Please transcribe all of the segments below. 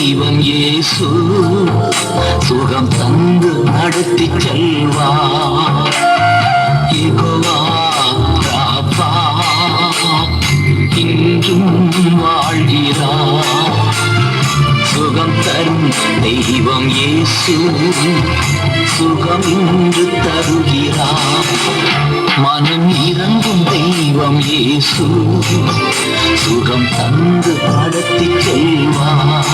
தெய்வம் இயேசு சுகம் தந்து நடத்தி செல்வார். யெகோவா ராபா இன்றும் வாழ்கிறார். சுகம் தரும் தெய்வம் இயேசு சுகம் இன்று தருகிறார். மனம் இறங்கும் தெய்வம் இயேசு சுகம் தந்து நடத்தி செல்வார்.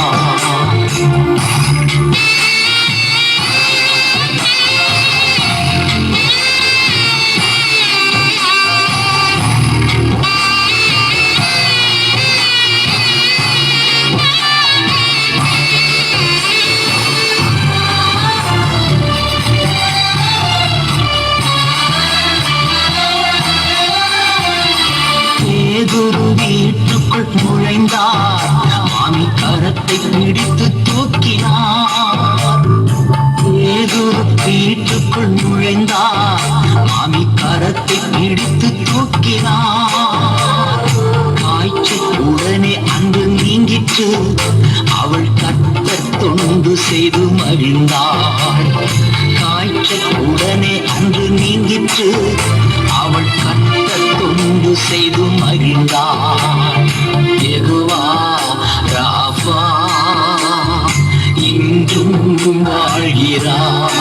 பேதுரு வீட்டுக்குள் நுழைந்தார். மாமி கரத்தை பிடித்து தூக்கினார். பேதுரு வீட்டுக்குள் நுழைந்தார். மாமி கரத்தை பிடித்து தூக்கினார். காய்ச்சல் உடனே அன்று நீங்கிற்று. அவள் கர்த்தர் தொண்டு செய்து மகிழ்ந்தாள். காய்ச்சல் உடனே அன்று நீங்கிற்று. அவள் கர்த்தர் தொண்டு செய்து மகிழ்ந்தாள். யெகோவா ராபா இன்றும் வாழ்கிறார்.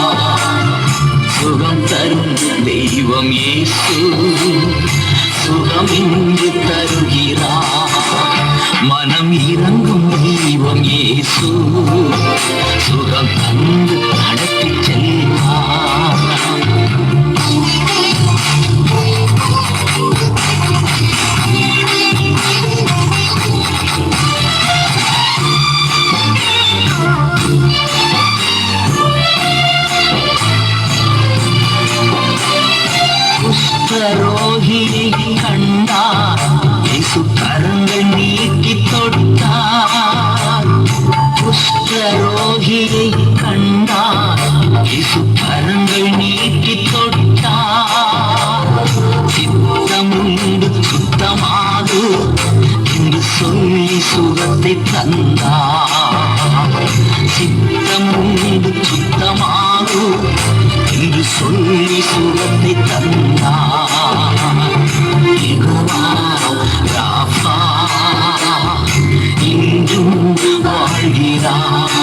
சுகம் தரும் தெய்வம் இயேசு சுகம் இன்று தருகிறார். மனம் இறங்கும் தெய்வம் இயேசு சுகம் தந்து நடத்தி செல்வார். குஷ்டரோகியை கண்டார். இயேசு கரங்கள் நீட்டி தொட்டார். குஷ்டரோகியை கண்டார். இயேசு கரங்கள் நீட்டி தொட்டார். சித்தமுண்டு சுத்தமாகு என்று சொல்லி சுகத்தை தந்தார். சித்தமுண்டு சுத்தமாகு என்று சொல்லி சுகத்தை தந்தார். யெகோவா ராபா இன்றும் வாழ்கிறார்.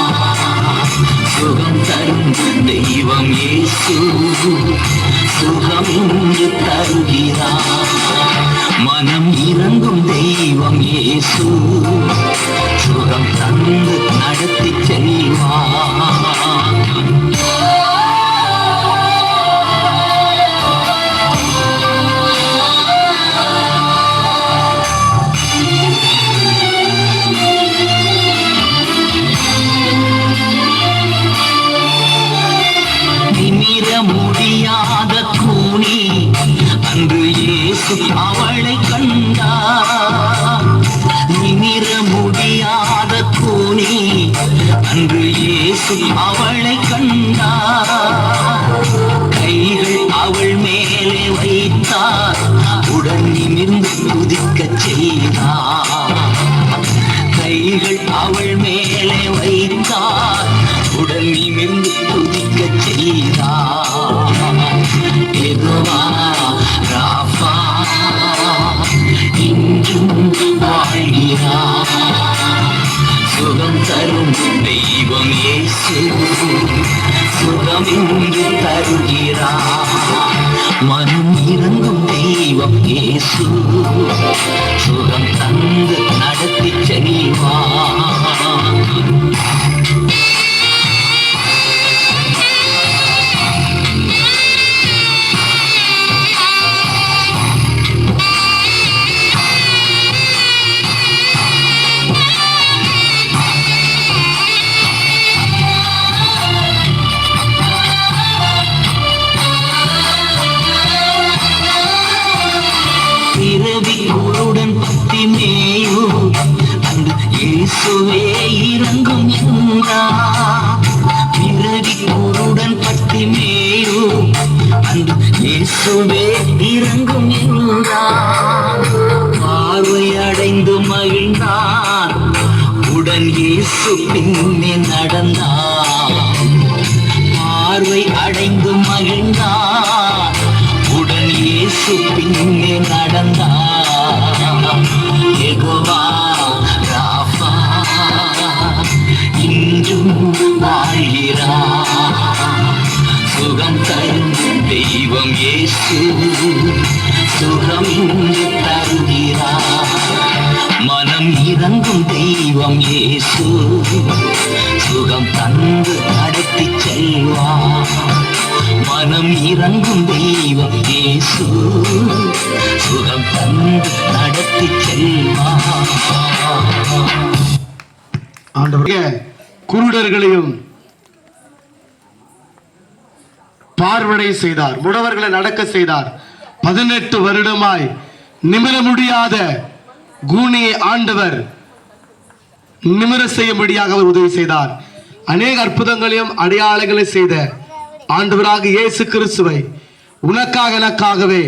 சுகம் தரும் தெய்வம் இயேசு சுகம் இன்று தருகிறார். மனம் இறங்கும் தெய்வம் இயேசு சுகம் தந்து நடத்தி செல்வார். முடியாத கூனி அன்று இயேசு அவளை கண்டார். நிமிர முடியாத கூனி அன்று இயேசு அவளை கண்டார். கைகள் அவள் மேலே வைத்தார். உடன் நிமிர்ந்து துதிக்கச் செய்தார். கைகள் அவள் மேலே வைத்தார். உடன் நிமிர்ந்து துதிக்கச் செய்தார். யெகோவா ராபா இன்றும் வாழ்கிறார். சுகம் தரும் தெய்வம் இயேசு சுகம் இன்று தருகிறார். மனம் இறங்கும் தெய்வம் இயேசு சுகம் தந்து நடத்தி செல்வார். மேயு அன்று இயேசுவே இறங்கும் என்றார். பிறவி கூருடன் பட்டி மேயு அன்று இயேசுவே இறங்கும் என்றார். பார்வை அடைந்து மகிழ்ந்தார். உடன் இயேசு பின்னே நடந்தார், பார்வை அடைந்து மகிழ்ந்தார். உடன் இயேசு பின்னே நடந்தார். யெகோவா ராஃபா இன்றும் வாழ்கிறார். சுகம் தரும் தெய்வம் இயேசு, சுகம் இன்று தருகிறார். மனம் இறங்கும் தெய்வம் இயேசு, சுகம் தந்து நடத்தி செல்வார். மனம் இறங்கும் தெய்வம் இயேசு, சுகம் தந்து நடத்தி செல்வார். ஆண்டவரே, குருடர்களையும் பார்வடை செய்தார், முடவர்களை நடக்க செய்தார். 18 வருடமாய் நிமிர முடியாத கூனியை ஆண்டவர் நிமிர செய்யும்படியாக அவர் உதவி செய்தார். அநேக அற்புதங்களையும் அடையாளங்களை செய்த ஆண்டவராக இயேசு கிறிஸ்துவை உனக்காக எனக்காகவே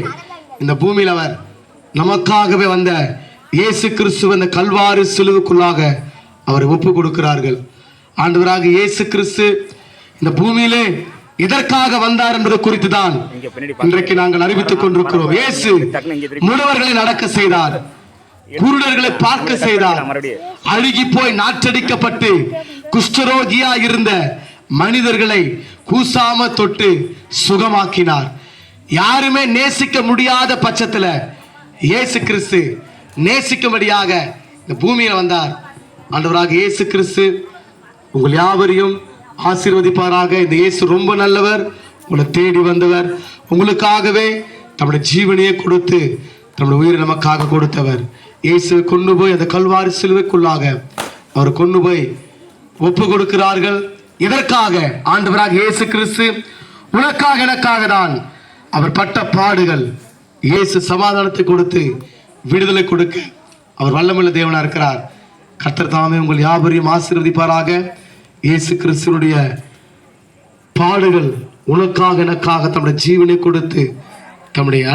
இந்த பூமியில் அவர் நமக்காகவே வந்த இயேசு கிறிஸ்துவ இந்த கல்வாரி சிலுவுக்குள்ளாக அவரை ஒப்பு கொடுக்கிறார்கள். ஆண்டவராக இயேசு கிறிஸ்து இந்த பூமியிலே இதற்காக வந்தார் என்பது குறித்து தான் இன்றைக்கு நாங்கள் அறிவித்துக் கொண்டிருக்கிறோம். இயேசு முடவர்களை நடக்க செய்தார், குருடர்களை பார்க்க செய்தார். அழுகி போய் நாற்றடிக்கப்பட்டு குஷ்டரோகியா இருந்த மனிதர்களை கூசாம தொட்டு சுகமாக்கினார். யாருமே நேசிக்க முடியாத பட்சத்துல இயேசு கிறிஸ்து நேசிக்கும்படியாக இந்த பூமியில் வந்தார். ஆண்டவராக இயேசு கிறிஸ்து உங்கள் யாவரையும் ஆசீர்வதிப்பாராக. இந்த இயேசு ரொம்ப நல்லவர், உங்களை தேடி வந்தவர், உங்களுக்காகவே தம்முடைய ஜீவனையே கொடுத்து தம்முடைய உயிரை நமக்காக கொடுத்தவர். இயேசுவை கொண்டு போய் அந்த கல்வாரி சிலுவைக்குள்ளாக அவர் கொண்டு போய் ஒப்பு கொடுக்கிறார்கள். இதற்காக ஆண்டவராக இயேசு கிறிஸ்து உனக்காக எனக்காக தான் அவர் பட்ட பாடுகள். இயேசு சமாதானத்தை கொடுத்து விடுதலை கொடுக்க அவர் வல்லமையுள்ள தேவனா இருக்கிறார். கர்த்தர் தாமே உங்கள் யாவரையும் ஆசீர்வதிப்பாராக. இயேசு கிறிஸ்துனுடைய பாடுகள் உனக்காக எனக்காக தம்முடைய ஜீவனை கொடுத்து தம்முடைய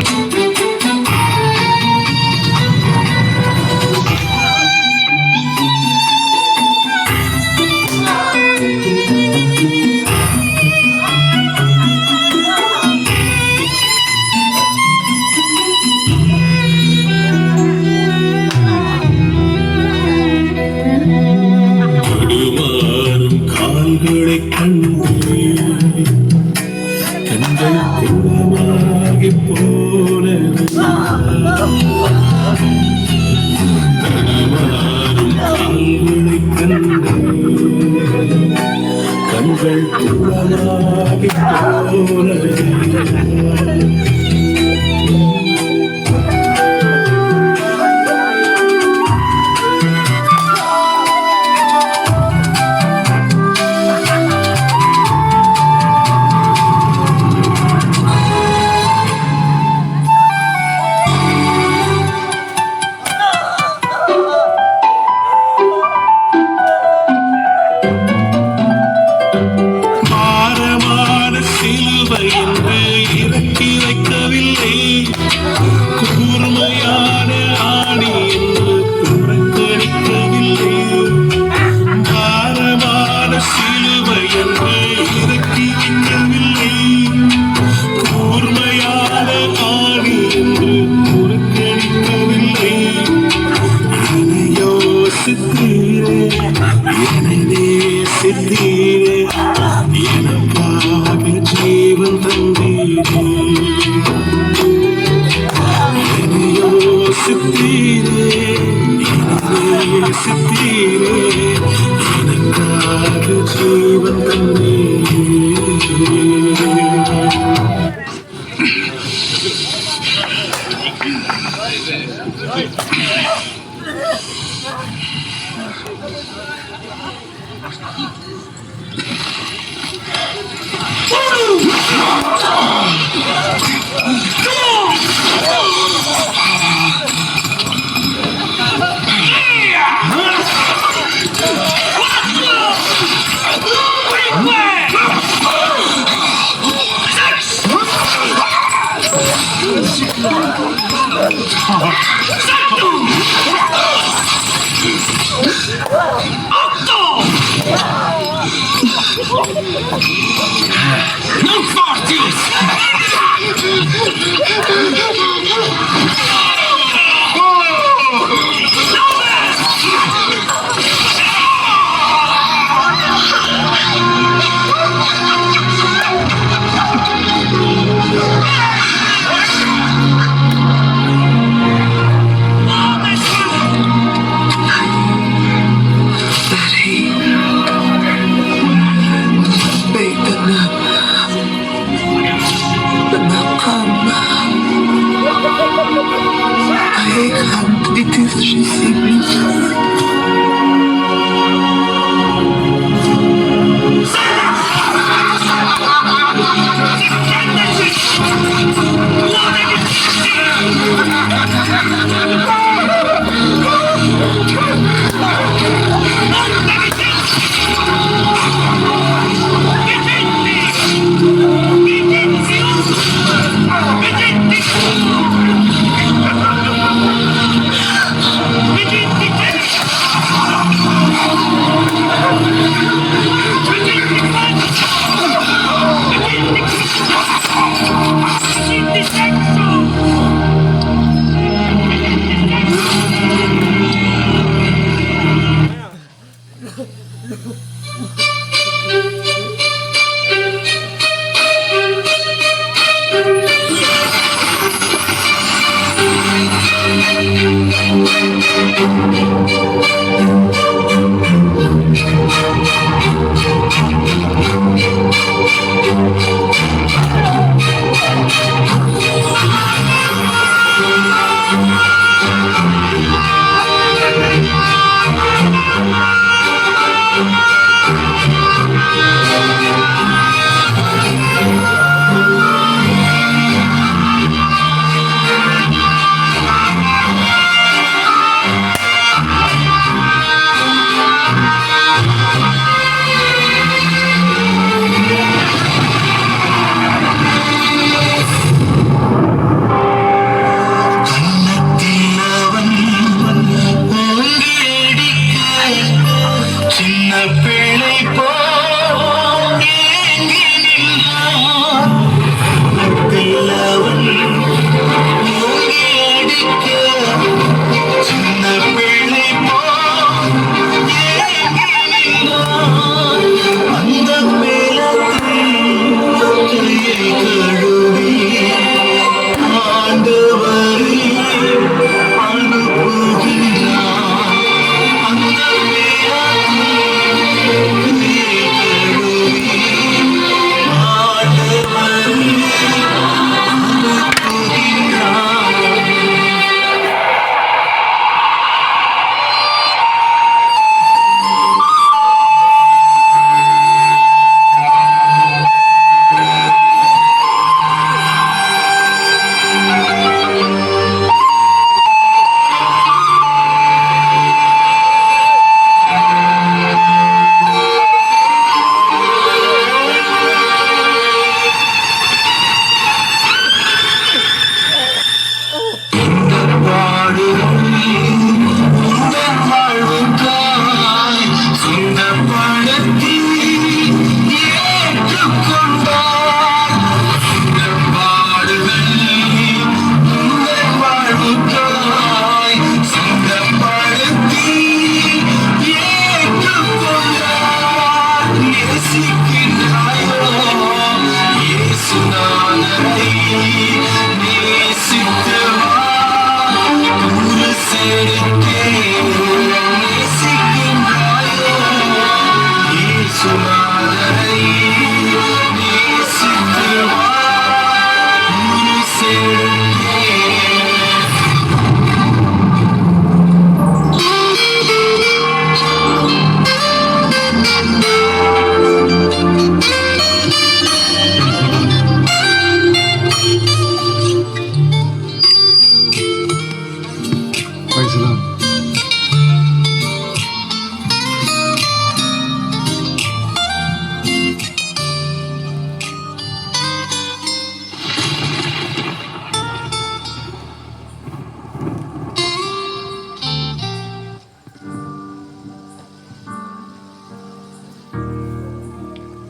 Santo!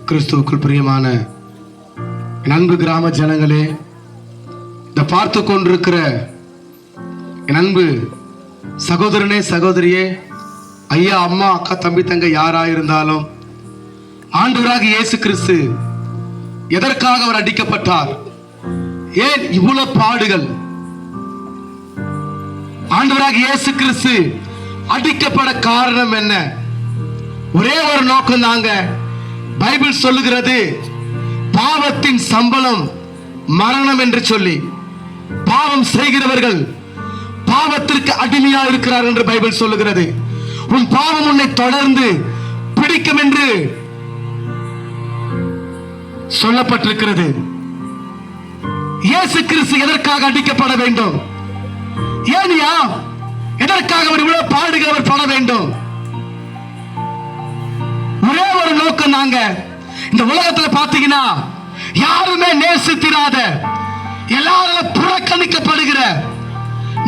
கிறிஸ்துவுக்குள் பிரியமான என் அன்பு கிராம ஜனங்களே, இதை பார்த்து கொண்டிருக்கிற என் அன்பு சகோதரனே சகோதரியே, ஐயா அம்மா அக்கா தம்பி தங்க யாராயிருந்தாலும், ஆண்டவராகிய இயேசு கிறிஸ்து எதற்காக அவர் அடிக்கப்பட்டார்? ஏன் இவ்வளவு பாடுகள்? ஆண்டவராகிய இயேசு கிறிஸ்து அடிக்கப்பட காரணம் என்ன? ஒரே ஒரு நோக்கம் தாங்க. பைபிள் சொல்லுகிறது, பாவத்தின் சம்பளம் மரணம் என்று சொல்லி, பாவம் செய்கிறவர்கள் பாவத்திற்கு அடிமையா இருக்கிறார் என்று பைபிள் சொல்லுகிறது. உன் பாவம் உன்னை தொடர்ந்து பிடிக்கும் என்று சொல்லப்பட்டிருக்கிறது. இயேசு கிறிஸ்து எதற்காக அடிக்கப்பட வேண்டும்? ஏனியா எதற்காக அவர் இவ்வளவு பாடுகள் அவர் பட வேண்டும்? ஒரே ஒரு நோக்கம். நாங்க இந்த உலகத்துல பாத்தீங்கன்னா யாருமே நேசித்திராத, எல்லாரும் புறக்கணிக்கப்படுகிற,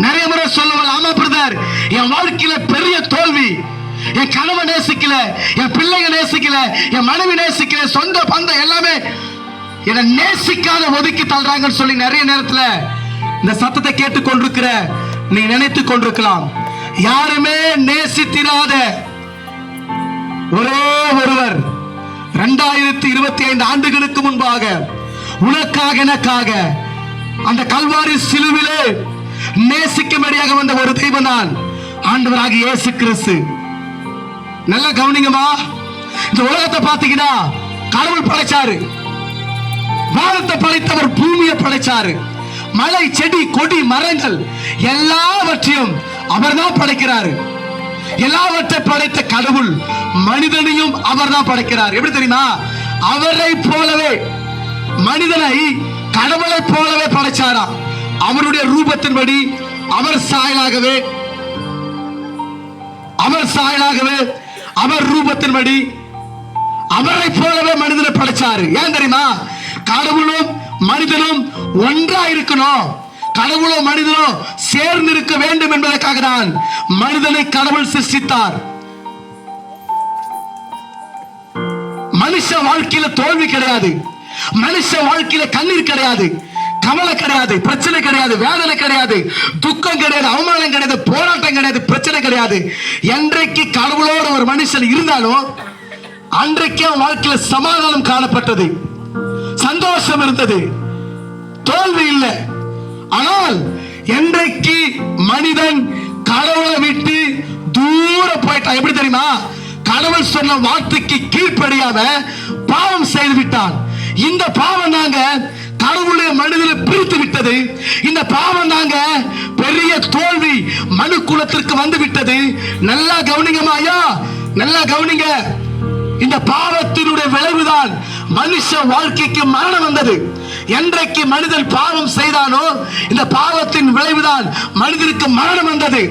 நிறைய முறை சொல்லுவாங்க, ஆமா பிரதர், என் வாழ்க்கையில பெரிய தோல்வி, என் கணவன் நேசிக்கல, என் பிள்ளைங்க நேசிக்கல, என் மனைவி நேசிக்கல, சொந்த பந்தம் எல்லாமே என்னை நேசிக்காத ஒதுக்கி தள்ளுறாங்கன்னு சொல்லி நிறைய நேரத்துல இந்த சத்தத்தை கேட்டு கொண்டிருக்கிற நீ நினைத்து கொண்டிருக்கலாம், யாருமே நேசித்திராத ஒரே ஒருவர் 2025 ஆண்டுகளுக்கு முன்பாக உனக்காக எனக்காக அந்த கல்வாரி சிலுவிலே நேசிக்கும்படியாக வந்த ஒரு தெய்வம் தான் ஆண்டவராகிய இயேசு கிறிஸ்து. நல்லா கவனிங்கம்மா. இந்த உலகத்தை பார்த்தீங்கன்னா கடவுள் படைச்சாரு. வானத்தை படைத்தவர் பூமியை படைச்சாரு. மலை, செடி, கொடி, மரங்கள் எல்லாவற்றையும் அவர்தான் படைக்கிறாரு. எல்லாவற்றை படைத்த கடவுள் மனிதனையும் அவர்தான் படைக்கிறார். எப்படி தெரியுமா? அவரை போலவே மனிதனை கடவுளை போலவே படைச்சாராம். அவருடைய ரூபத்தின்படி அவர் சாயலாகவே அவர் ரூபத்தின்படி அவரை போலவே மனிதனை படைச்சாரு. ஏன் தெரியுமா? கடவுளும் மனிதனும் ஒன்றா இருக்கணும். கடவுளும் மனிதனும் சேர்ந்து இருக்க வேண்டும் என்பதற்காக தான் மனிதனை கடவுள் சிருஷ்டித்தார். மனுஷ வாழ்க்கையில தோல்வி கிடையாது. மனுஷ வாழ்க்கையில கண்ணீர் கிடையாது, கவலை கிடையாது, பிரச்சனை கிடையாது, வேதனை கிடையாது, துக்கம் கிடையாது, அவமானம் கிடையாது, போராட்டம் கிடையாது, பிரச்சனை கிடையாது. என்றைக்கு கடவுளோடு ஒரு மனுஷன் இருந்தாலும் அன்றைக்கு அவன் வாழ்க்கையில சமாதானம் காணப்பட்டது, சந்தோஷம் இருந்தது, தோல்வி இல்லை. ஆனால் என்றைக்கு மனிதன் கடவுளை விட்டு தூர போயிட்டான், எப்படி தெரியுமா? கடவுள் சொன்ன வார்த்தைக்கு கீழ்ப்படியாம பாவம் செய்து விட்டான். இந்த பாவம் தாங்க கடவுளுடைய மனிதனை பிரித்து விட்டது. இந்த பாவம் தாங்க பெரிய தோல்வி மனு குலத்திற்கு வந்து விட்டது. நல்லா கவனிங்கம்மா ஐயா, நல்லா கவனிங்க. இந்த பாவத்தினுடைய விளைவுதான் மனுஷ வாழ்க்கைக்கு மரணம் வந்தது. என்றைக்கு மனிதன் பாவம் செய்தானோ இந்த பாவத்தின் விளைவுதான் மனிதனுக்கு மரணம் வந்தது.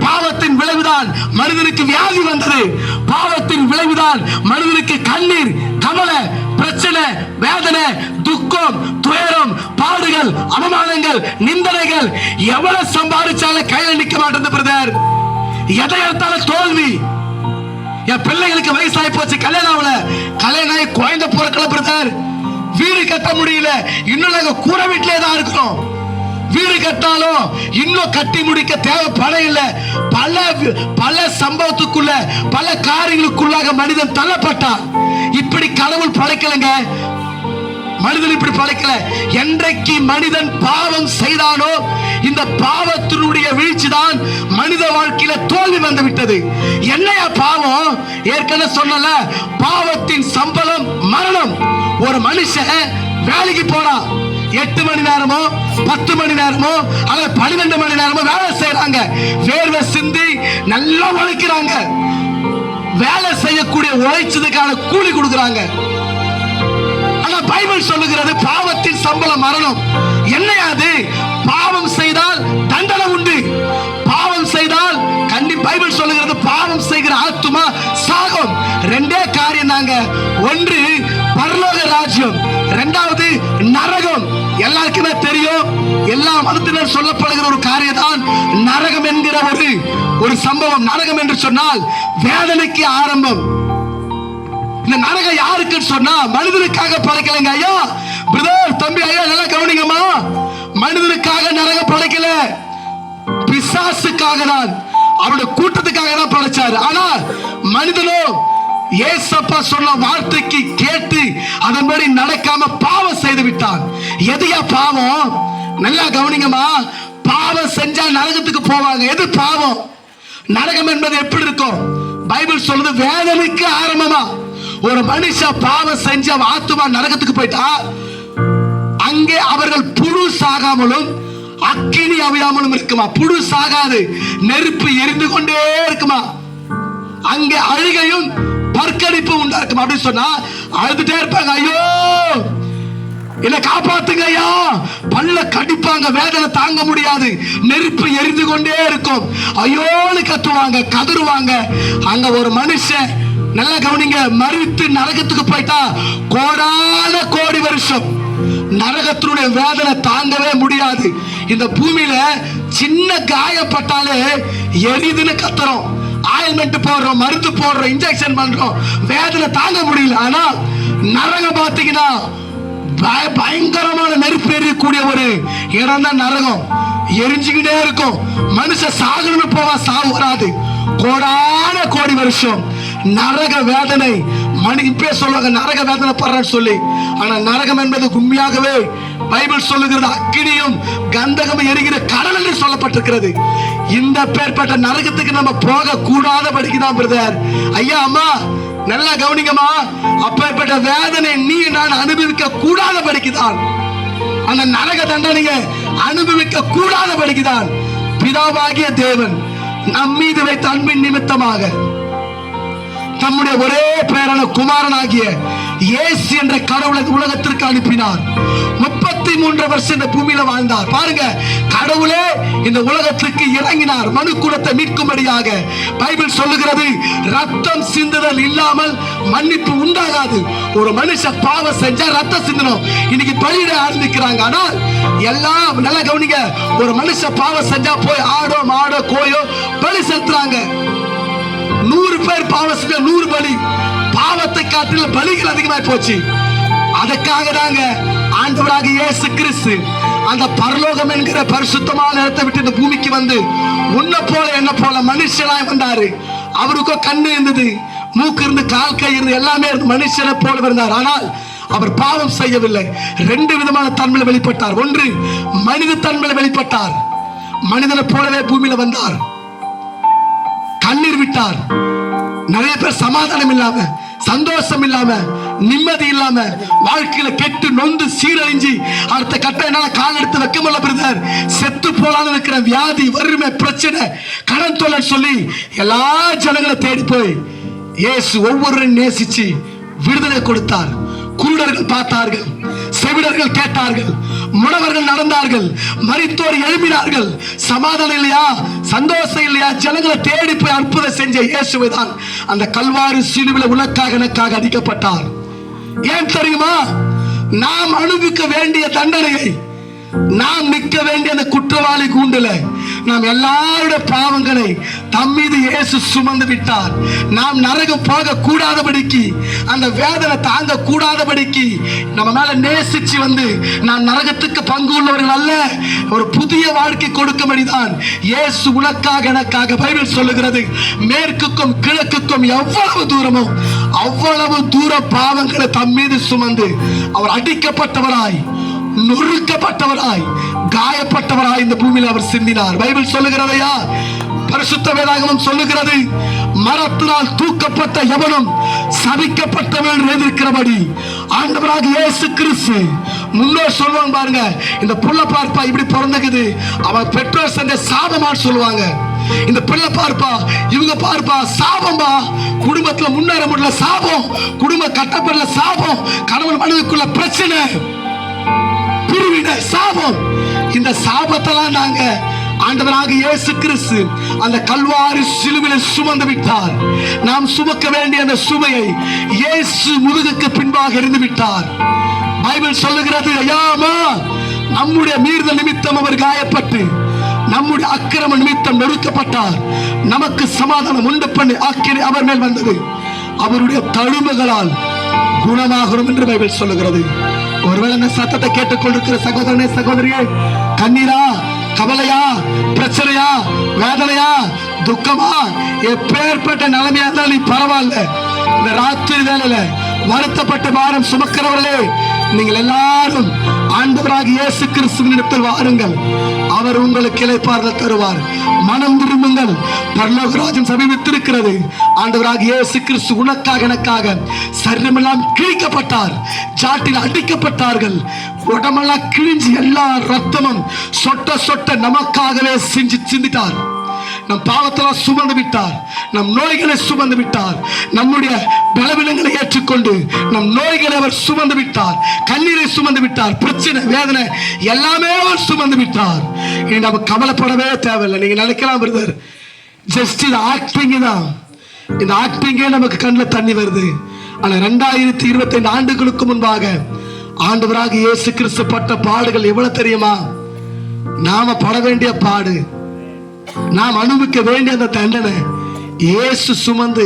பாவத்தின் விளைவுதான் மனிதனுக்கு வியாதி வந்தது. பாவத்தின் விளைவுதான் மனிதனுக்கு கண்ணீர், கவலை, பிரச்சனை, வேதனை, துக்கம், துயரம், பாடுகள், அவமானங்கள், நிந்தனைகள். எவ்வளவு சம்பாதிச்சாலும் கையில் நிற்க மாட்டேன் பிரதர். எதை எடுத்தாலும் தோல்வி. என் பிள்ளைகளுக்கு வயசாகி போச்சு, கல்யாணம் ஆகல, கல்யாணம் ஆகி குழந்தை பிறக்கல பிரதர். வீடு கட்ட முடியல, இன்னும் நாங்க கூரை வீட்டிலே தான் இருக்கிறோம். வீடு கட்டாலும் இன்னும் கட்டி முடிக்க தேவை பணம் இல்ல. பல சம்பவத்துக்குள்ள, பல காரியங்களுக்குள்ளாக மனிதன் தள்ளப்பட்டான். இப்படி கடவுள் படைக்கலங்க, மனிதன் இப்படி படைக்கல. என்றைக்கு மனிதன் பாவம் செய்தானோ இந்த பாவத்தினுடைய வீழ்ச்சி தான் மனித வாழ்க்கையில தோல்வி வந்து விட்டது. என்னையா பாவம்? ஏற்கனவே சொன்னல, பாவத்தின் சம்பளம் மரணம். ஒரு மனுஷன் வேலைக்கு போறான், 8 மணி நேரமோ 10 மணி நேரமோ அல்லது 12 மணி நேரமோ வேலை செய்யறாங்க. வேர்வை சிந்தி நல்லா உழைக்கிறாங்க. வேலை செய்யக்கூடிய உழைச்சதுக்கான கூலி கொடுக்கறாங்க. ஆனா பைபிள் சொல்லுகிறது பாவத்தின் சம்பளம் மரணம். என்னையாது? பாவம் செய்தால் தண்டனை உண்டு. பாவம் செய்தால் பைபிள் சொல்லுகிறது பாவம் செய்கிற ஆத்துமா சாகும். ரெண்டே காரியம் தாங்க. ஒன்று பரலோக ராஜ்யம், இரண்டாவது நரகம். எல்லாருக்குமே தெரியும், எல்லா மதத்தினர் சொல்லப்படுகிற ஒரு காரியம் தான் நரகம் என்கிற ஒரு சம்பவம். நரகம் என்று சொன்னால் வேதனைக்கு ஆரம்பம். இந்த நரகம் யாருக்குன்னு சொன்னா மனிதனுக்காக படைக்கலைங்க ஐயா, பிரதர், தம்பி, ஐயா நல்லா கவனிங்கம்மா. மனிதனுக்காக நரகம் படைக்கல, பிசாசுக்காக தான், அவருடைய கூட்டத்துக்காக தான் படைச்சாரு. ஆனா மனிதனோ ஏசப்பா சொன்ன வார்த்தைக்கு கேட்டு அதன்படி நடக்காம பாவம் செய்து விட்டான். எதையா பாவம்? நல்லா கவனிங்கம்மா. பாவம் செஞ்சா நரகத்துக்கு போவாங்க. எது பாவம்? நரகம் என்பது எப்படி இருக்கும்? பைபிள் சொல்லுது வேதனைக்கு ஆரம்பமா. ஒரு மனுஷன் பாவம் செஞ்ச ஆத்துமா நரகத்துக்கு போயிட்டா அங்கே அவர்கள் புழு சாகாமலும் அக்கினி அவியாமலும் இருக்குமா. புழு சாகாது, நெருப்பு எரிந்து கொண்டே இருக்குமா. அங்கே அழுகையும் பற்கடிப்பு உண்டா இருக்குமா. அப்படின்னு சொன்னா அழுதுட்டே இருப்பாங்க, ஐயோ என்ன காப்பாத்துங்க ஐயா. பல்ல கடிப்பாங்க, வேதனை தாங்க முடியாது, நெருப்பு எரிந்து கொண்டே இருக்கும், ஐயோன்னு கத்துவாங்க, கதறுவாங்க. அங்க ஒரு மனுஷன் நல்லா கவனிங்க, மறித்து நரகத்துக்கு போயிட்டா கோடான கோடி வருஷம் நரகத்தினுடைய வேதனை தாங்கவே முடியாது. இந்த பூமியில சின்ன காயப்பட்டாலே எரிதுன்னு கத்துறோம், ஆயில்மெண்ட் போடுறோம், மருந்து போடுறோம், இன்ஜெக்ஷன் பண்றோம், வேதனை தாங்க முடியல. ஆனா நரகம் பாத்தீங்கன்னா பயங்கரமான நெருப்பு எரியக்கூடிய ஒரு இடம் தான் நரகம். எரிஞ்சுக்கிட்டே இருக்கும். மனுஷன் சாகணும்னு போவா, சாவு வராது. கோடான கோடி வருஷம் நரக வேதனை இப்பே சொல்லுவாங்க நரக வேதனை படுறன்னு சொல்லி. ஆனா நரகம் என்பது உண்மையாகவே பைபிள் சொல்லுகிறது அக்கினியும் கந்தகமும் எரிகிற கடல் என்று சொல்லப்பட்டிருக்கிறது. இந்த பேர்பட்ட நரகத்துக்கு நம்ம போக கூடாத படிக்குதான் பிரதர். ஐயா அம்மா நல்லா கவனிங்கம்மா, அப்பேற்பட்ட வேதனை நீ நான் அனுபவிக்க கூடாத படிக்குதான். அந்த நரக தண்டனையை அனுபவிக்க கூடாத படிக்குதான் பிதாவாகிய தேவன் நம் மீது வைத்த அன்பின் நிமித்தமாக தம்முடைய ஒரே பேரான குமாரனாகிய இயேசு என்ற கடவுளை உலகத்திற்கு அனுப்பினார். 33 வருஷம் இந்த பூமியில வாழ்ந்தார். பாருங்க, கடவுளே இந்த உலகத்திற்கு இறங்கினார் மனு குலத்தை மீட்கும்படியாக. பைபிள் சொல்லுகிறது ரத்தம் சிந்துதல் இல்லாமல் மன்னிப்பு உண்டாகாது. ஒரு மனுஷன் பாவம் செஞ்சா ரத்தம் சிந்தணும். இன்னைக்கு பலியிட ஆரம்பிக்கிறாங்க. ஆனால் எல்லாம் நல்லா கவனிங்க, ஒரு மனுஷன் பாவம் செஞ்சா போய் ஆடோ மாடோ கோயோ பலி செலுத்துறாங்க. 100 பேர் பாவம் செஞ்ச 100 பலி. பாவத்தை காட்டிலும் பலிகள் அதிகமாய் போச்சு. அதற்காக தாங்க ஆண்டவராக இயேசு கிறிஸ்து அந்த பரலோகம் என்கிற பரிசுத்தமான இடத்தை விட்டு இந்த பூமிக்கு வந்து உன்னை போல என்ன போல மனுஷனாய் வந்தாரு. அவருக்கோ கண்ணு இருந்தது, மூக்கு இருந்து, கால் கை இருந்து, எல்லாமே இருந்து மனுஷனை போல இருந்தார். ஆனால் அவர் பாவம் செய்யவில்லை. 2 விதமான தன்மையில வெளிப்பட்டார். ஒன்று மனித தன்மையில வெளிப்பட்டார். மனிதனை போலவே பூமியில வந்தார், கண்ணீர் விட்டார். நிறைய பேர் சமாதானம் இல்லாம, சந்தோஷம் இல்லாம, நிம்மதி இல்லாம, வாழ்க்கையில கெட்டு நொந்து சீரழிஞ்சி அடுத்த கட்ட என்னால கால் எடுத்து வைக்க முடியல பிரதர், செத்து போலான்னு இருக்கிற வியாதி, வறுமை, பிரச்சனை, கடன் தொல்லை சொல்லி எல்லா ஜனங்களை தேடி போய் இயேசு ஒவ்வொருவரையும் நேசிச்சு விடுதலை கொடுத்தார். குருடர்கள் பார்த்தார்கள், செவிடர்கள் கேட்டார்கள், முடவர்கள் நடந்தார்கள், மரித்தோர் எழுப்பினார்கள். சமாதானம் இல்லையா, சந்தோஷம் இல்லையா, ஜனங்களை தேடி போய் அற்புதம் செஞ்ச இயேசுவை தான் அந்த கல்வாரி சிலுவையில் உனக்காக எனக்காக அடிக்கப்பட்டார். ஏன் தெரியுமா? நாம் அனுபவிக்க வேண்டிய தண்டனையை, நாம் நிற்க வேண்டிய அந்த குற்றவாளி கூண்டுல நாம் எல்லாருடைய பாவங்களை தம் மீது இயேசு சுமந்து விட்டார். நாம் நரகம் போக கூடாதபடிக்கு, அந்த வேதனை தாங்க கூடாதபடிக்கு நம்ம மேல நேசிச்சு வந்து நாம் நரகத்துக்கு பங்கு உள்ளவர்கள் அல்ல, ஒரு புதிய வாழ்க்கை கொடுக்கும்படிதான் இயேசு உனக்காக எனக்காக. பைபிள் சொல்லுகிறது மேற்குக்கும் கிழக்குக்கும் எவ்வளவு தூரமோ அவ்வளவு தூர பாவங்களை தம் மீது சுமந்து அவர் அடிக்கப்பட்டவராய், நொறுக்கப்பட்டவராய், காயப்பட்டவராய் இந்த பூமியில் அவர் சிந்தினார். பைபிள் சொல்லுகிறதையா, பரிசுத்த வேதாகமம் சொல்லுகிறது மரத்தினால் தூக்கப்பட்ட எவனும் சபிக்கப்பட்டவன் இருக்கிறபடி ஆண்டவராக இயேசு கிறிஸ்து முன்னோர் சொல்லுவாங்க பாருங்க, இந்த புள்ள பார்ப்பா இப்படி பிறந்தகுது, அவன் பெற்றோர் செஞ்ச சாபமான்னு சொல்லுவாங்க. இந்த பிள்ளை பார்ப்பா, இவங்க பார்ப்பா சாபம்பா, குடும்பத்துல முன்னேற முடியல சாபம், குடும்ப கட்டப்படல சாபம், கணவன் மனைவிக்குள்ள பிரச்சனை, பிரிவினை சாபம். இந்த சாபத்தெல்லாம் நாங்க ஆண்டவராக இயேசு கிறிஸ்து அந்த கல்வாரி சிலுவையில் சுமந்து விட்டார். நாம் சுமக்க வேண்டிய அந்த சுமையை இயேசு முதுகுக்கு பின்பாக எறிந்து விட்டார். பைபிள் சொல்லுகிறது ஐயாமா, நம்முடைய மீறுதல் நிமித்தம் அவர் காயப்பட்டு, நம்முடைய அக்கிரம நிமித்தம் நொறுக்கப்பட்டார். நமக்கு சமாதானம் உண்டு பண்ணி ஆக்கினை அவர் மேல் வந்தது, அவருடைய தழும்புகளால் குணமாகிறோம் என்று பைபிள் சொல்லுகிறது. ஒருவேளை இந்த சத்தத்தை கேட்டுக்கொண்டிருக்கிற சகோதரனே சகோதரியே, கண்ணீரா, கவலையா, பிரச்சனையா, வேதனையா, துக்கமா, எப்பேற்பட்ட நிலைமையா இருந்தாலும் நீ பரவாயில்ல. இந்த ராத்திரி வேளையில வருத்தப்பட்ட பாரம் சுமக்கிறவர்களே, நீங்கள் எல்லாரும் ஆண்டவராக இயேசு கிறிஸ்துவினிடத்தில் வாருங்கள், அவர் உங்களுக்கு இளைப்பாறுதல் தருவார். மனம் திரும்புங்கள், பரலோக ராஜ்யம் சமீபித்திருக்கிறது. ஆண்டவராக இயேசு கிறிஸ்து உனக்காக எனக்காக சரீரமெல்லாம் கிழிக்கப்பட்டார், ஜாட்டில் அடிக்கப்பட்டார்கள், உடம்பெல்லாம் கிழிஞ்சு எல்லா ரத்தமும் சொட்ட சொட்ட நமக்காகவே சிந்திட்டார். நம் பாவத்தெல்லாம் சுமந்து விட்டார், நம் நோய்களை சுமந்து விட்டார், நம்முடைய பலவீனங்களை ஏற்றுக்கொண்டு நம் நோய்களை அவர் சுமந்து விட்டார், கண்ணீரை சுமந்து விட்டார், பிரச்சனை வேதனை எல்லாமே அவர் சுமந்து விட்டார். இனி நம்ம கவலைப்படவே தேவையில்லை. நீங்க நினைக்கலாம் பிரதர், ஜஸ்ட் இது ஆக்டிங் தான், இந்த ஆக்டிங்கே நமக்கு கண்ணில் தண்ணி வருது. ஆனா 2025 ஆண்டுகளுக்கு முன்பாக ஆண்டவராக இயேசு கிறிஸ்து பட்ட பாடுகள் எவ்வளவு தெரியுமா? நாம பட வேண்டிய பாடு, நாம் அனுபவிக்க வேண்டிய அந்த தண்டனை இயேசு சுமந்து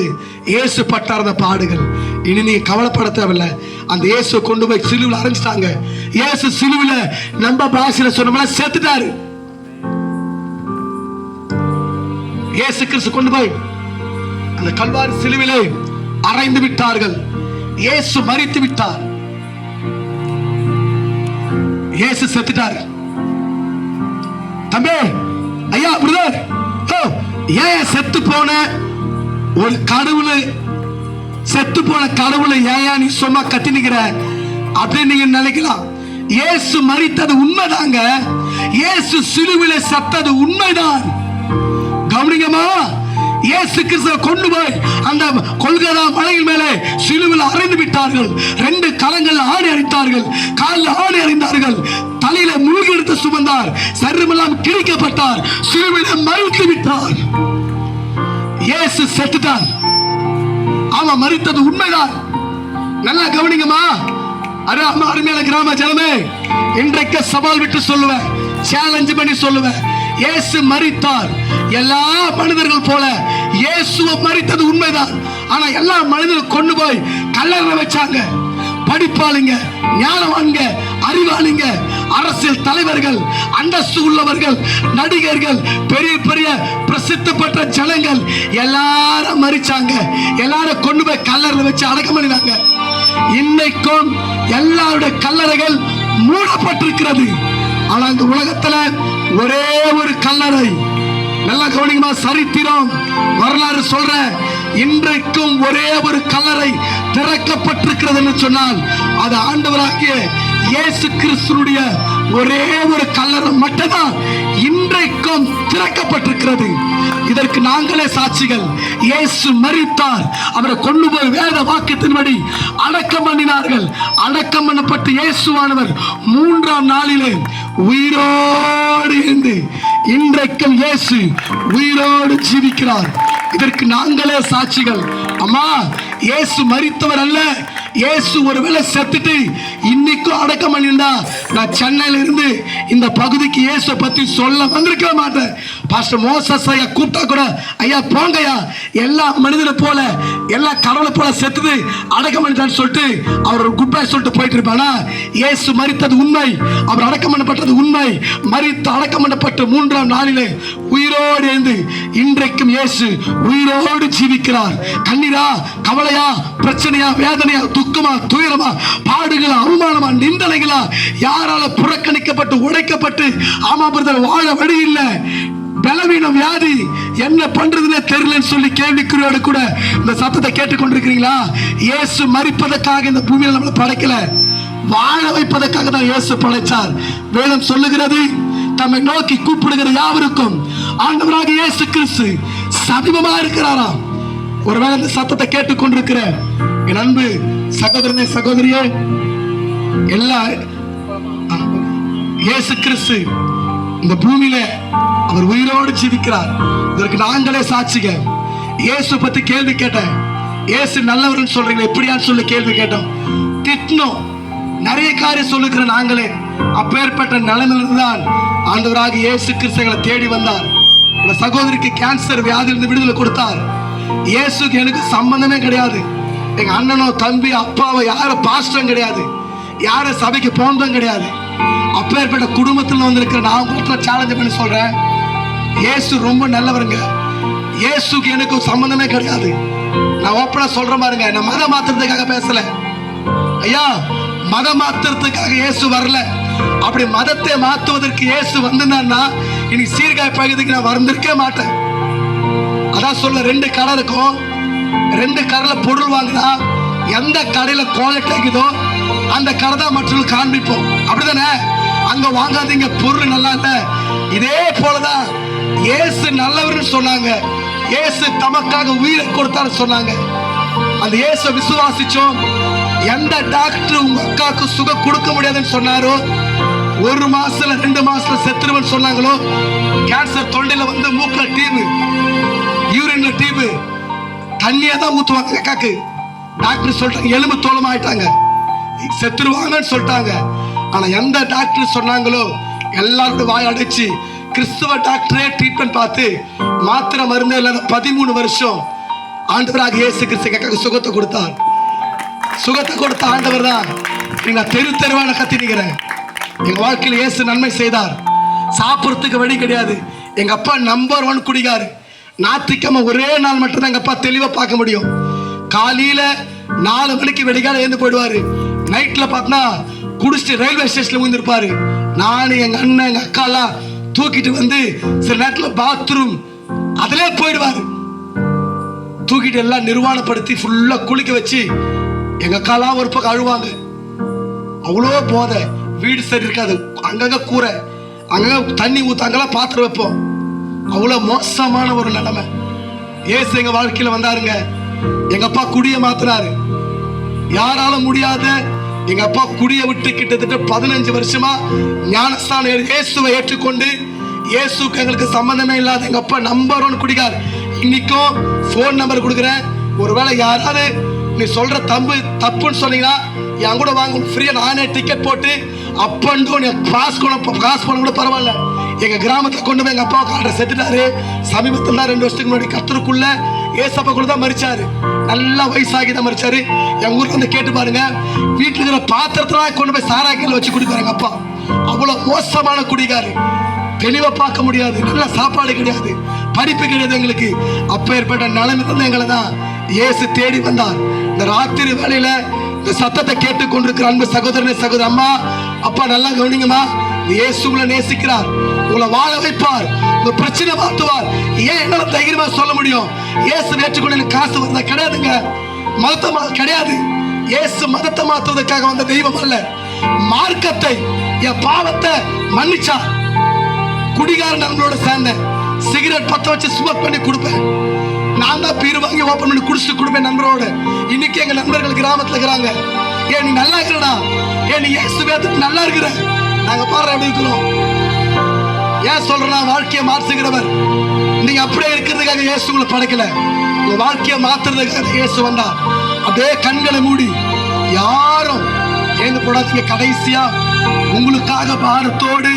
இயேசு பட்டார் அந்த பாடுகள். இனி நீ கவலைப்பட தேவையில்லை. அந்த இயேசு கொண்டு போய் சிலுவையில் அரைஞ்சிட்டாங்க. இயேசு சிலுவையில நம்ம பாஷையில சொன்னோம்னா செத்துட்டாரு. இயேசு கிறிஸ்து கொண்டு போய் அந்த கல்வாரி சிலுவிலே அறைந்து விட்டார்கள். இயேசு மரித்து விட்டார். இயேசு செத்துட்டார். தம்பி, ஐயா, பிரதர், ஏன் செத்து போன ஒரு கடவுளை, செத்து போன கடவுளை ஏன் நீ சும்மா கத்தினுக்கிற அப்படின்னு நீங்க நினைக்கலாம். இயேசு மரித்தது உண்மைதாங்க. இயேசு சிலுவிலே செத்தது உண்மைதான். கவனிங்கம்மா, இயேசு கிறிஸ்துவை கொண்டு போய் அந்த கொல்கதா மலையின் மேலே சிலுவையில் அறைந்து விட்டார்கள். 2 கரங்கள் ஆணி அடித்தார்கள், காலில் ஆணி அறைந்தார்கள், தலையில மூழ்கி எடுத்து சுமந்தார், சரீரமெல்லாம் கிழிக்கப்பட்டார், சிலுவையில் மறித்து விட்டார். இயேசு செத்துட்டார். அவன் மரித்தது உண்மைதான். நல்லா கவனிங்கம்மா. அருமையான கிராம ஜனமே, இன்றைக்கு சவால் விட்டு சொல்லுவேன், சேலஞ்ச் பண்ணி சொல்லுவேன், இயேசு மரித்தார். எல்லா மனிதர்கள் போல இயேசுவை மரித்தது உண்மைதான். ஆனா எல்லா மனிதர்களும் கொண்டு போய் கல்லறை வச்சாங்க. படிப்பாளிங்க, ஞானவான்க, அறிவாளிங்க, அரசியல் தலைவர்கள், அந்தஸ்து உள்ளவர்கள், நடிகர்கள், பெரிய பெரிய பிரசித்தி பெற்ற ஜனங்கள் எல்லாரும் மரிச்சாங்க. எல்லாரும் கொண்டு போய் கல்லறை வச்சு அடக்கம் பண்ணினாங்க. இன்னைக்கும் எல்லாருடைய கல்லறைகள் மூடப்பட்டிருக்கிறது. ஆனா இந்த உலகத்துல ஒரே ஒரு கல்லறை, நல்லா கவனிங்கம்மா, சரித்திரம் வரலாறு சொல்ற, இன்றைக்கும் ஒரே ஒரு கல்லறை திறக்கப்பட்டிருக்கிறது என்று சொன்னால் அது ஆண்டவராகிய இயேசு கிறிஸ்துவுடைய ஒரே ஒரு கல்லறை மட்டும்தான் இன்றைக்கும் திறக்கப்பட்டிருக்கிறது. இதற்கு நாங்களே சாட்சிகள். இயேசு மரித்தார். அவரை கொண்டு போய் வேத வாக்கியத்தின்படி அடக்கம் பண்ணினார்கள். அடக்கம் பண்ணப்பட்ட இயேசுவானவர் 3ஆம் நாளிலே உயிரோடு இருந்து இன்றைக்கும் இயேசு உயிரோடு ஜீவிக்கிறார். இதற்கு நாங்களே சாட்சிகள். அம்மா, இயேசு மரித்தவர் அல்ல. இயேசு ஒருவேளை செத்துட்டு இன்னைக்கும் அடக்கம் பண்ணிருந்தா நான் சென்னையில இருந்து இந்த பகுதிக்கு இயேசு பத்தி சொல்ல வந்திருக்க மாட்டேன். பாஸ்டர் மோசஸ் ஐயா கூப்பிட்டா கூட, ஐயா போங்கய்யா, எல்லா மனிதனை போல, எல்லா கடவுளை போல செத்துட்டு அடக்கம் பண்ணிட்டான்னு சொல்லிட்டு அவர் ஒரு குட் பை சொல்லிட்டு போயிட்டு இருப்பானா? இயேசு மரித்தது உண்மை, அவர் அடக்கம் பண்ணப்பட்டது உண்மை. மரித்து அடக்கம் பண்ணப்பட்ட 3ஆம் நாளிலே உயிரோடு எழுந்து இன்றைக்கும் இயேசு உயிரோடு ஜீவிக்கிறார். கண்ணீரா, கவலையா, பிரச்சனையா, வேதனையா, துக்கமா, துயரமா, பாடுகளா, அவமானமா, நிந்தனைகளா, யாரால புறக்கணிக்கப்பட்டு உடைக்கப்பட்டு ஆமா பிரதர் வாழ வழி இல்லை, பலவீனம், வியாதி, என்ன பண்றதுன்னு தெரியலன்னு சொல்லி கேள்விக்குறியோடு கூட இந்த சத்தத்தை கேட்டுக்கொண்டிருக்கிறீங்களா? இயேசு மரிப்பதற்காக இந்த பூமியில நம்மளை படைக்கல, வாழ வைப்பதற்காக தான் இயேசு படைச்சார். வேதம் சொல்லுகிறது, தம்மை நோக்கி கூப்பிடுகிற யாவருக்கும் ஆண்டவராக இயேசு கிறிஸ்து சமீபமா இருக்கிறாராம். ஒருவேளை இந்த சத்தத்தை கேட்டுக்கொண்டிருக்கிற என் அன்பு சகோதரனே, சகோதரியே, எல்லா இயேசு கிறிஸ்து இந்த பூமியில அவர் உயிரோடு ஜீவிக்கிறார். இதற்கு நாங்களே சாட்சிக. இயேசு பத்தி கேள்வி கேட்டேன். இயேசு நல்லவர்னு சொல்றீங்க, எப்படியான்னு சொல்லி கேள்வி கேட்டோம். திட்டணும், நிறைய காரியம் சொல்லுகிற நாங்களே அப்பேற்பட்ட நிலைமையிலிருந்து தான் ஆண்டவராக இயேசு கிறிஸ்துவை தேடி வந்தார். சகோதரிக்கு கேன்சர் வியாதியிலிருந்து விடுதலை கொடுத்தார். இயேசுக்கு எனக்கு சம்பந்தமே கிடையாது. எங்க அண்ணனோ தம்பி அப்பாவோ யாரும் பாஸ்டரும் கிடையாது, யாரும் சபைக்கு போனதும் கிடையாது. அப்பேற்பட்ட குடும்பத்தில் வந்திருக்கிற நான் உங்களை சேலஞ்ச் பண்ணி சொல்றேன், இயேசு ரொம்ப நல்லவருங்க. இயேசுக்கு எனக்கு சம்பந்தமே கிடையாது. நான் ஓப்பனா சொல்றேன் பாருங்க, நான் மதம் மாத்துறதுக்காக பேசல ஐயா. மதம் மாத்துறதுக்காக இயேசு வரல. அப்படி மதத்தை மாத்துவதற்கு இயேசு வந்திருந்தான்னா இன்னைக்கு சீர்காழி பகுதிக்கு நான் வந்திருக்கே மாட்டேன். அதான் சொல்ல, 2 கடை இருக்கும், 2 கடையில பொருள் வாங்கினா எந்த கடையில குவாலிட்டி இருக்குதோ அந்த கடை தான் மற்றவங்களுக்கு காண்பிப்போம். அப்படிதானே? அங்க வாங்காதீங்க, பொருள் நல்லா இல்ல. இதே போலதான் இயேசு நல்லவர்னு சொன்னாங்க, இயேசு தமக்காக உயிரை கொடுத்தாரு சொன்னாங்க. அந்த இயேசு விசுவாசிச்சோம். எந்த டாக்டர் உங்க அக்காவுக்கு சுகம் கொடுக்க முடியாதுன்னு சொன்னாரோ, 1 மாசத்துல 2 மாசத்துல செத்துருவன்னு சொன்னாங்களோ, கேன்சர் தொண்டையில வந்து மூக்குல டீபு, யூரின்ல டீபு, தண்ணியா தான் ஊத்துவாங்க அக்காக்கு. டாக்டர் சொல்லிட்டாங்க எலும்பு தோளமா ஆயிட்டாங்க, செத்துருவாங்கன்னு சொல்லிட்டாங்க. ஆனா எந்த டாக்டர் சொன்னாங்களோ எல்லாரும் வாய் அடைச்சு கிறிஸ்துவ டாக்டரே ட்ரீட்மெண்ட் பார்த்து மாத்திரை மருந்து இல்லாத 13 வருஷம் ஆண்டவராக இயேசு கிறிஸ்து சுகத்தை கொடுத்தார். சுகத்தை கொடுத்த ஆண்டவர் தான். நீங்க தெரு தெருவான கத்தினிக்கிறேன். எங்க வாழ்க்கையில் இயேசு நன்மை செய்தார். சாப்பிட்றதுக்கு வழி கிடையாது. எங்க அப்பா நம்பர் 1 குடிகாரு, ஞாயிற்றுக்கிழமை ஒரே நாள் மட்டும் தான் எங்க அப்பா தெளிவா பார்க்க முடியும். காலையில 4 மணிக்கு வெடிக்கால எழுந்து போயிடுவாரு. நைட்ல பார்த்தா குடிச்சிட்டு ரயில்வே ஸ்டேஷன்ல விழுந்திருப்பாரு. நானு எங்க அண்ணன் எங்க அக்கா எல்லாம் தூக்கிட்டு வந்து சில நேரத்தில் பாத்ரூம் அதிலே போயிடுவாரு. தூக்கிட்டு எல்லாம் நிர்வாணப்படுத்தி ஃபுல்லா குளிக்க வச்சு எங்க அக்காலாம் ஒரு பக்கம் அழுவாங்க. அவ்வளோ போத, வீடு சரி இருக்காது, அங்கங்க கூரை, அங்கங்க தண்ணி ஊத்தாங்கலாம் பாத்திரம் வைப்போம். அவ்வளோ மோசமான ஒரு நிலைமை. ஏசு எங்க வாழ்க்கையில வந்தாருங்க. எங்க அப்பா குடிய மாத்தினாரு. யாரால முடியாத எங்க அப்பா குடிய விட்டு கிட்டத்தட்ட 15 வருஷமா ஞானஸ்தானம் இயேசுவை ஏற்றுக்கொண்டு, இயேசுக்கு எங்களுக்கு சம்பந்தமே இல்லாத எங்க அப்பா நம்பர் 1 குடிகார். இன்னைக்கும் போன் நம்பர் கொடுக்குறேன். ஒருவேளை யாராவது நீ சொல்ற தப்புன்னு சொன்னீங்கன்னா என் கூட வாங்க, ஃப்ரீயா நானே டிக்கெட் போட்டு அப் அண்ட் டவுன் காசு போன கூட பரவாயில்ல. எங்க கிராமத்துல கொண்டு போய் எங்க அப்பா காட்டுற செத்துட்டாரு. சமீபத்தில் தான் 2 வருஷத்துக்கு முன்னாடி கத்தருக்குள்ள ஏசப்பாக்குள்ள தான் மரிச்சாரு. நல்லா வயசாகி தான் மரிச்சாரு. எங்க ஊருக்கு வந்து கேட்டு பாருங்க, வீட்டுல இருக்கிற பாத்திரத்துல கொண்டு போய் சாராக்கையில வச்சு குடிப்பாரு எங்க அப்பா. அவ்வளவு மோசமான குடிகாரு. தெளிவா பார்க்க முடியாது, நல்ல சாப்பாடு கிடையாது, படிப்பு கிடையாது எங்களுக்கு. அப்ப ஏற்பட்ட நிலைமை தான் எங்களை தான் இயேசு தேடி வந்தார். இந்த ராத்திரி வேளையில இந்த சத்தத்தை கேட்டுக் கொண்டிருக்கிற அன்பு சகோதரனே சகோதரி, அம்மா அப்பா நல்லா கவனிங்கம்மா. இயேசு உங்களை நேசிக்கிறார், உங்களை வாழ வைப்பார், உங்க பிரச்சனை மாத்துவார். ஏன் என்னால தைரியமா சொல்ல முடியும்? இயேசு ஏற்றுக்கொண்டு எனக்கு காசு வந்தா கிடையாதுங்க, மதத்தை கிடையாது. இயேசு மதத்தை மாத்துவதற்காக வந்த தெய்வம் அல்ல. மார்க்கத்தை, என் பாவத்தை மன்னிச்சா. குடிகார நண்பரோட சேர்ந்தேன், சிகரெட் பத்த வச்சு ஸ்மோக் பண்ணி கொடுப்பேன். நான் தான் பீர் வாங்கி ஓபன் பண்ணி குடிச்சிட்டு கொடுப்பேன் நண்பரோட. இன்னைக்கு எங்க நண்பர்கள் கிராமத்துல இருக்கிறாங்க. ஏன் நீ நல்லா இருக்கிறடா, ஏன் நீ இயேசு வேதத்துக்கு நல்லா இருக்கிற, நாங்க பாரு எப்படி இருக்கிறோம். ஏன் சொல்றா, வாழ்க்கையை மாற்றுகிறவர். நீங்க அப்படியே இருக்கிறதுக்காக இயேசு உங்களை படைக்கல, உங்க வாழ்க்கையை மாத்துறதுக்காக இயேசு வந்தார். அப்படியே கண்களை மூடி யாரும் ஏந்து போடாதீங்க. கடைசியா உங்களுக்காக பாரத்தோடு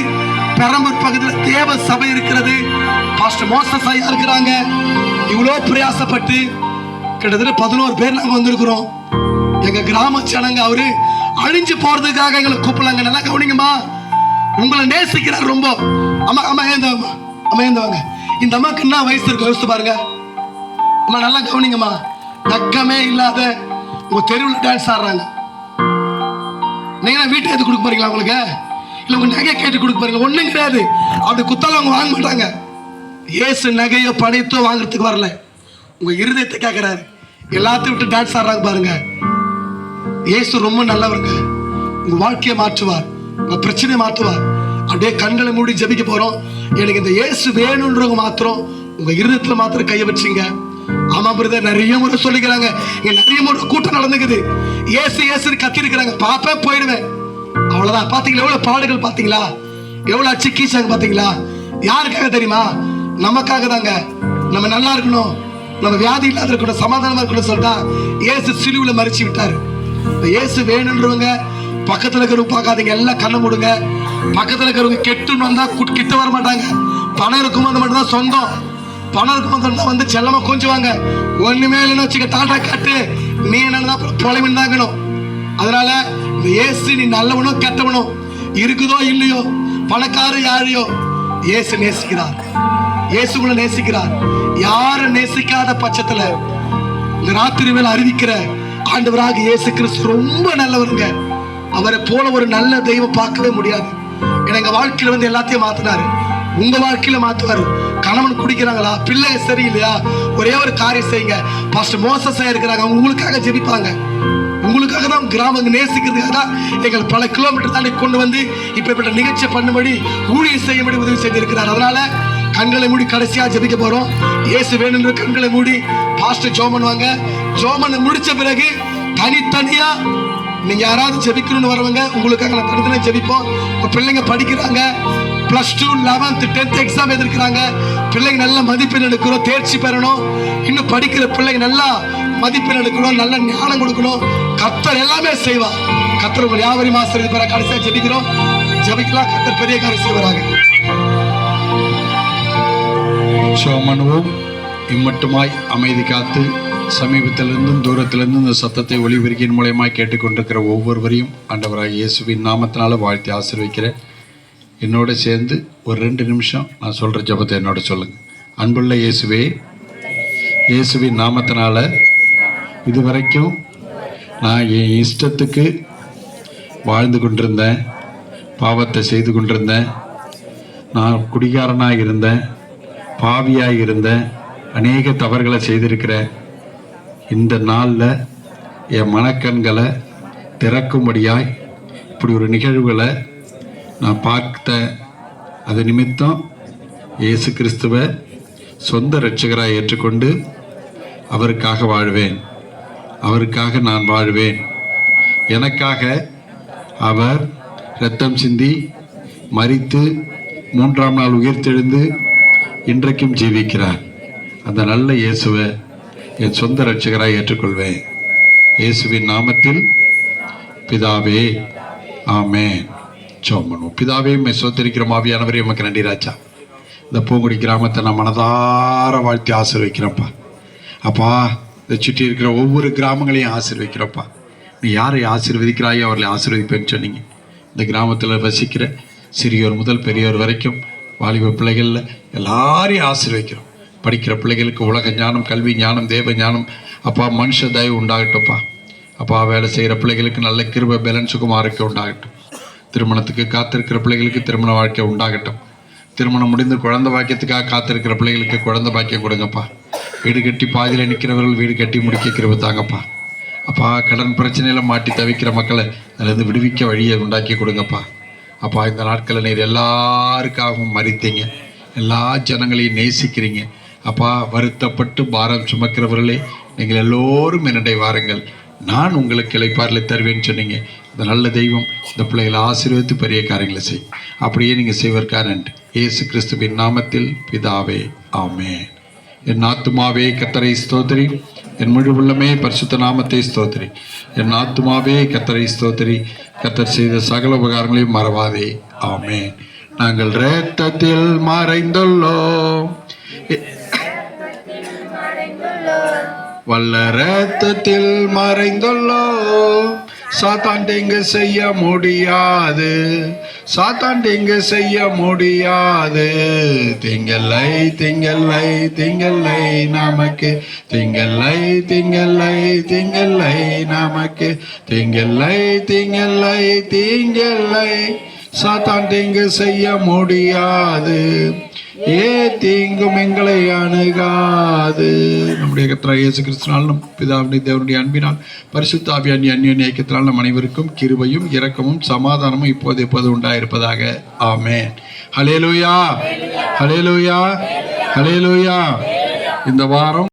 பெரம்பூர் பகுதியில் தேவ சபை இருக்கிறது. பாஸ்டர் மோசஸ் ஐயா இருக்கிறாங்க. இவ்வளோ பிரயாசப்பட்டு கிட்டத்தட்ட 11 பேர் நாங்க வந்திருக்கிறோம். எங்க கிராம ஜனங்க அவரு அழிஞ்சு போறதுக்காக எங்களை கூப்பிடலாங்க. நல்லா கவனிங்கம்மா, உங்களை நேசிக்கிறார் ரொம்ப. அம்மா அம்மா ஏந்தவங்க, அம்மா ஏந்தவங்க. இந்த அம்மாக்கு என்ன வயசு இருக்கு யோசிச்சு பாருங்க. அம்மா நல்லா கவனிங்கம்மா, தக்கமே இல்லாத உங்க தெருவில் டான்ஸ் ஆடுறாங்க. நீங்க வீட்டை எடுத்து கொடுக்க போறீங்களா உங்களுக்கு? இல்ல உங்க நகை கேட்டு கொடுக்க போறீங்க? ஒண்ணும் கிடையாது. அப்படி குத்தால அவங்க வாங்க மாட்டாங்க. இயேசு நகையோ படைத்தோ வாங்குறதுக்கு வரல, உங்க இருதயத்தை கேட்கிறாரு. எல்லாத்தையும் விட்டு டான்ஸ் ஆடுறாங்க பாருங்க. இயேசு ரொம்ப நல்லவருங்க. உங்க வாழ்க்கையை மாற்றுவார், உங்க பிரச்சனையை மாற்றுவார். அப்படியே கண்களை மூடி ஜெபிக்க போறோம். எனக்கு இந்த இயேசு வேணும்ன்றவங்க மாத்திரம் உங்க இருதயத்துல மாத்திரம் கையை வச்சுங்க. ஆமா பிரதர், நிறைய முறை சொல்லிக்கிறாங்க, இங்க நிறைய முறை கூட்டம் நடந்துக்குது. இயேசு இயேசுன்னு கத்தி இருக்கிறாங்க, பாப்பேன் போயிடுவேன், அவ்வளவுதான். பாத்தீங்களா எவ்வளவு பாடுகள், பாத்தீங்களா எவ்வளவு அச்சு கீச்சாங்க, பாத்தீங்களா? யாருக்காக தெரியுமா? நமக்காக தாங்க. நம்ம நல்லா இருக்கணும், நம்ம வியாதி இல்லாத இருக்கணும், சமாதானமா இருக்கணும் சொல்லிட்டா இயேசு சிலுவையில மறிச்சு விட்டாரு. இயேசு வேணுன்றவங்க பக்கத்துல இருக்கிறவங்க பார்க்காதீங்க, எல்லாம் கண்ணை மூடுங்க. பக்கத்துல இருக்கிறவங்க கெட்டுன்னு வந்தா கிட்ட வர மாட்டாங்க. பணம் இருக்கும் போது மட்டும்தான் சொந்தம். பணம் இருக்கும் போது வந்து செல்லமா கொஞ்சுவாங்க. ஒண்ணுமே இல்லைன்னு வச்சுக்க, டாட்டா காட்டு, நீ என்னன்னா பொலைமின் தாங்கணும். அதனால இந்த இயேசு நீ நல்லவனோ கெட்டவனோ, இருக்குதோ இல்லையோ, பணக்கார யாரையோ, இயேசு நேசிக்கிறார். இயேசு உங்களை நேசிக்கிறார். யாரும் நேசிக்காத பட்சத்துல இந்த ராத்திரி மேல அறிவிக்கிற ஆண்டவராக இயேசு கிறிஸ்து ரொம்ப நல்லவருங்க. அவரை போல ஒரு நல்ல தெய்வம் பார்க்கவே முடியாது. ஏன்னா எங்க வாழ்க்கையில வந்து எல்லாத்தையும் மாத்தினாரு, உங்க வாழ்க்கையில மாத்துவாரு. கணவன் குடிக்கிறாங்களா, பிள்ளை சரியில்லையா, ஒரே ஒரு காரியம் செய்யுங்க. பாஸ்டர் மோசஸ் இருக்கிறாங்க, உங்களுக்காக ஜெபிப்பாங்க. உங்களுக்காக தான் கிராமங்க நேசிக்கிறதுக்காக தான் எங்கள் பல கிலோமீட்டர் தாண்டி கொண்டு வந்து இப்படிப்பட்ட நிகழ்ச்சி பண்ணும்படி ஊழியம் செய்யும்படி உதவி செய்திருக்கிறார். அதனால கண்களை மூடி கடைசியா ஜெபிக்க போறோம். இயேசு வேணும்னு கண்களை மூடி பாஸ்டர் ஜெபம் பண்ணுவாங்க. ஜெபம் முடிச்ச பிறகு தனித்தனியா நீங்க யாராவது ஜெபிக்கணும்னு வரவங்க, உங்களுக்காக நான் தனித்தனியா ஜெபிப்போம். உங்க பிள்ளைங்க படிக்கிறாங்க, +2, 11th, 10th எக்ஸாம் எதிர்க்கிறாங்க. பிள்ளைங்க நல்ல மதிப்பெண் எடுக்கணும், தேர்ச்சி பெறணும். இன்னும் படிக்கிற பிள்ளைங்க நல்லா மதிப்பெண் எடுக்கணும், நல்ல ஞானம் கொடுக்கணும். கர்த்தர் எல்லாமே செய்வார். கர்த்தர் உங்கள் யாவரையும் ஆசீர்வதிப்பார். கடைசியா ஜெபிக்கிறோம், ஜெபிக்கலாம். கர்த்தர் பெரிய காரியம் செய்வாராக. சோமனுவும் இம்மட்டுமாய் அமைதி காத்து சமீபத்திலிருந்தும் தூரத்திலிருந்தும் இந்த சத்தத்தை ஒளிபெருக்கின் மூலயமாய் கேட்டுக்கொண்டிருக்கிற ஒவ்வொருவரையும் ஆண்டவராக இயேசுவின் நாமத்தினால வாழ்த்தி ஆசீர்வதிக்கிறேன். என்னோட சேர்ந்து ஒரு 2 நிமிஷம் நான் சொல்கிற ஜெபத்தை என்னோட சொல்லுங்க. அன்புள்ள இயேசுவே, இயேசுவின் நாமத்தினால இதுவரைக்கும் நான் என் இஷ்டத்துக்கு வாழ்ந்து கொண்டிருந்தேன், பாவத்தை செய்து கொண்டிருந்தேன், நான் குடிகாரனாக இருந்தேன், பாவியாக இருந்தேன், அநேக தவறுகளை செய்திருக்கிறேன். இந்த நாளில் என் மனக்கண்களை திறக்கும்படியாய் இப்படி ஒரு நிகழ்வுகளை நான் பார்த்தேன். அது நிமித்தம் இயேசு கிறிஸ்துவை சொந்த இரட்சகராக ஏற்றுக்கொண்டு அவருக்காக வாழ்வேன், அவருக்காக நான் வாழ்வேன். எனக்காக அவர் இரத்தம் சிந்தி மரித்து 3ஆம் நாள் உயிர்த்தெழுந்து இன்றைக்கும் ஜீவிக்கிறார். அந்த நல்ல இயேசுவை என் சொந்த இரட்சகராக ஏற்றுக்கொள்வேன். இயேசுவின் நாமத்தில் பிதாவே, ஆமென். ஜெபம் பண்ணுவோம். பிதாவே, உம்மை ஸ்தோத்திரிக்கிறோம். ஆவியானவரே, உமக்கு நன்றி ராஜா. இந்த பூங்குடி கிராமத்தை நான் மனதார வாழ்த்தி ஆசீர்வதிக்கிறேன்ப்பா. அப்பா, இதை சுற்றி இருக்கிற ஒவ்வொரு கிராமங்களையும் ஆசீர்வதிக்கிறப்பா. நீ யாரை ஆசீர்வதிக்கிறாயோ அவர்களை ஆசீர்வதிப்பேன்னு சொன்னீங்க. இந்த கிராமத்தில் வசிக்கிற சிறியோர் முதல் பெரியோர் வரைக்கும் வாலிப பிள்ளைகளில் எல்லாரையும் ஆசீர்வதிக்கிறோம். படிக்கிற பிள்ளைகளுக்கு உலக ஞானம், கல்வி ஞானம், தேவ ஞானம், அப்பா மனுஷ தயவு உண்டாகட்டும்ப்பா. அப்பா, வேலை செய்கிற பிள்ளைகளுக்கு நல்ல கிருபை, பலன், சுகமாருக்கு உண்டாகட்டும். திருமணத்துக்கு காத்திருக்கிற பிள்ளைகளுக்கு திருமண வாழ்க்கை உண்டாகட்டும். திருமணம் முடிந்து குழந்தை பாக்கியத்துக்காக காத்திருக்கிற பிள்ளைகளுக்கு குழந்தை பாக்கியம் கொடுங்கப்பா. வீடு கட்டி பாதியில் நிற்கிறவர்கள் வீடு கட்டி முடிக்க கிருபை தாங்கப்பா. அப்பா, கடன் பிரச்சனையில் மாட்டி தவிக்கிற மக்களை அதிலிருந்து விடுவிக்க வழியை உண்டாக்கி கொடுங்கப்பா. அப்பா, இந்த நாட்களில் நீர் எல்லாருக்காகவும் மறித்தீங்க, எல்லா ஜனங்களையும் நேசிக்கிறீங்க. அப்பா, வருத்தப்பட்டு பாரம் சுமக்கிறவர்களே, நீங்கள் எல்லோரும் என்னுடைய வாருங்கள், நான் உங்களுக்கு இளைப்பாறலை தருவேன்னு சொன்னீங்க. இந்த நல்ல தெய்வம் இந்த பிள்ளைகளை ஆசீர்வதித்து பெரிய காரியங்களை செய்யும். அப்படியே நீங்கள் செய்வதற்காக நன்றி. இயேசு கிறிஸ்துவின் நாமத்தில் பிதாவே, ஆமென். என் ஆத்துமாவே கர்த்தரை ஸ்தோத்திரி, என் முழு உள்ளமே பரிசுத்த நாமத்தை ஸ்தோத்திரி. என் ஆத்துமாவே கர்த்தரை ஸ்தோத்திரி, கர்த்தர் செய்த சகல உபகாரங்களையும் மறவாதே, ஆமென். நாங்கள் இரத்தத்தில் மறைந்துள்ளோம், வல்ல இரத்தத்தில் மறைந்துள்ளோம். சாத்தான் தீங்கு செய்ய முடியாது, சாத்தான் தீங்கு செய்ய முடியாது. திங்களை திங்களை திங்களை நமக்கு, திங்களை திங்களை திங்களை நமக்கு, திங்களை திங்களை திங்களை. சாத்தான் தீங்கு செய்ய முடியாது, ஏ தீங்கும் எங்களை அணுகாது. நம்முடைய கர்த்தராகிய இயேசு கிறிஸ்துவினாலும் பிதாவுடைய தேவனுடைய அன்பினால் பரிசுத்த ஆவியானவரின் அந்யோன்ய ஐக்கியத்தினால் நம் அனைவருக்கும் கிருபையும் இரக்கமும் சமாதானமும் இப்போது எப்போது உண்டாயிருப்பதாக, ஆமென். ஹல்லேலூயா, ஹல்லேலூயா, ஹல்லேலூயா. இந்த வாரம்